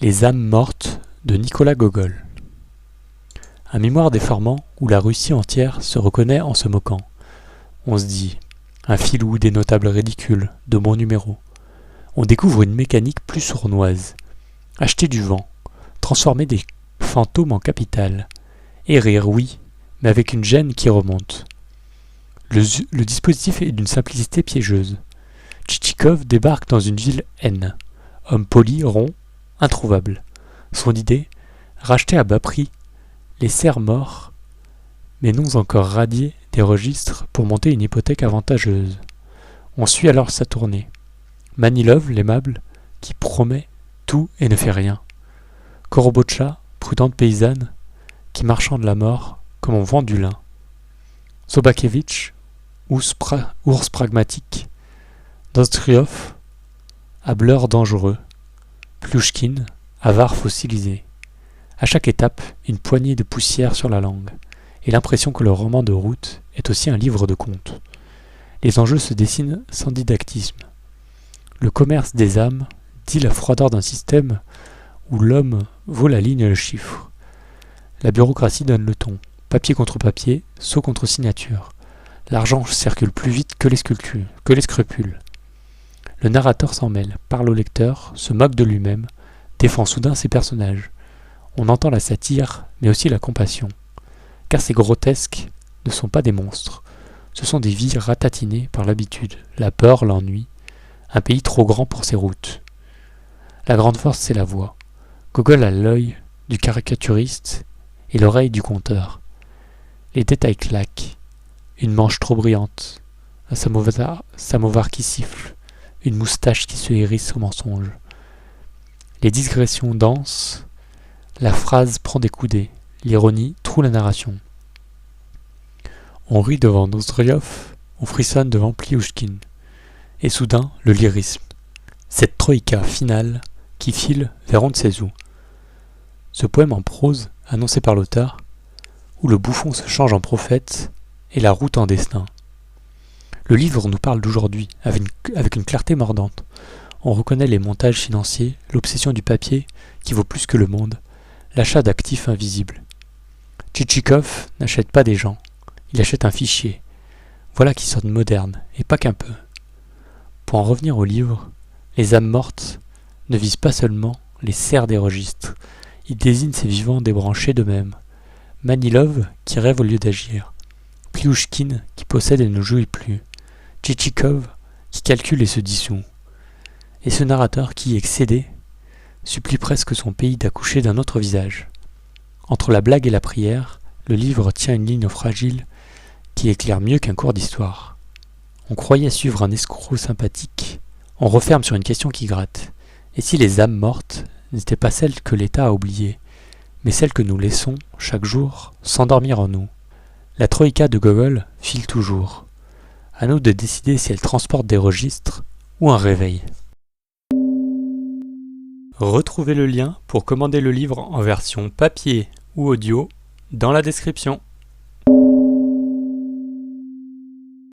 Les âmes mortes de Nicolas Gogol. Un mémoire déformant où la Russie entière se reconnaît en se moquant. On se dit, un filou des notables ridicules, de bon numéro. On découvre une mécanique plus sournoise. Acheter du vent, transformer des fantômes en capital. Et rire, oui, mais avec une gêne qui remonte. Le dispositif est d'une simplicité piégeuse. Tchitchikov débarque dans une ville N. Homme poli, rond, introuvable. Son idée, racheter à bas prix les serfs morts, mais non encore radiés des registres pour monter une hypothèque avantageuse. On suit alors sa tournée. Manilov, l'aimable, qui promet tout et ne fait rien. Korobotcha, prudente paysanne, qui marchande la mort comme on vend du lin. Sobakevitch, ours pragmatique. Dostriov, hableur dangereux. Plouchkine, avare fossilisé. À chaque étape, une poignée de poussière sur la langue, et l'impression que le roman de route est aussi un livre de contes. Les enjeux se dessinent sans didactisme. Le commerce des âmes dit la froideur d'un système où l'homme vaut la ligne et le chiffre. La bureaucratie donne le ton. Papier contre papier, sceau contre signature. L'argent circule plus vite que les scrupules. Le narrateur s'en mêle, parle au lecteur, se moque de lui-même, défend soudain ses personnages. On entend la satire, mais aussi la compassion. Car ces grotesques ne sont pas des monstres. Ce sont des vies ratatinées par l'habitude, la peur, l'ennui. Un pays trop grand pour ses routes. La grande force, c'est la voix. Gogol a l'œil du caricaturiste et l'oreille du conteur. Les détails claquent. Une manche trop brillante, un samovar qui siffle, une moustache qui se hérisse au mensonge. Les digressions dansent, la phrase prend des coudées, l'ironie troue la narration. On rit devant Nozdriov, on frissonne devant Plouchkine. Et soudain, le lyrisme. Cette troïka finale qui file vers on ne sait où. Ce poème en prose, annoncé par l'auteur, où le bouffon se change en prophète et la route en destin. Le livre nous parle d'aujourd'hui, avec une clarté mordante. On reconnaît les montages financiers, l'obsession du papier qui vaut plus que le monde, l'achat d'actifs invisibles. Tchitchikov n'achète pas des gens, il achète un fichier. Voilà qui sonne moderne, et pas qu'un peu. Pour en revenir au livre, les âmes mortes ne visent pas seulement les serfs des registres, ils désignent ces vivants débranchés d'eux-mêmes. Manilov qui rêve au lieu d'agir, Plouchkine qui possède et ne jouit plus, Tchitchikov qui calcule et se dissout, et ce narrateur qui, excédé, supplie presque son pays d'accoucher d'un autre visage. Entre la blague et la prière, le livre tient une ligne fragile qui éclaire mieux qu'un cours d'histoire. On croyait suivre un escroc sympathique, on referme sur une question qui gratte. Et si les âmes mortes n'étaient pas celles que l'État a oubliées, mais celles que nous laissons, chaque jour, s'endormir en nous? La troïka de Gogol file toujours. À nous de décider si elle transporte des registres ou un réveil. Retrouvez le lien pour commander le livre en version papier ou audio dans la description.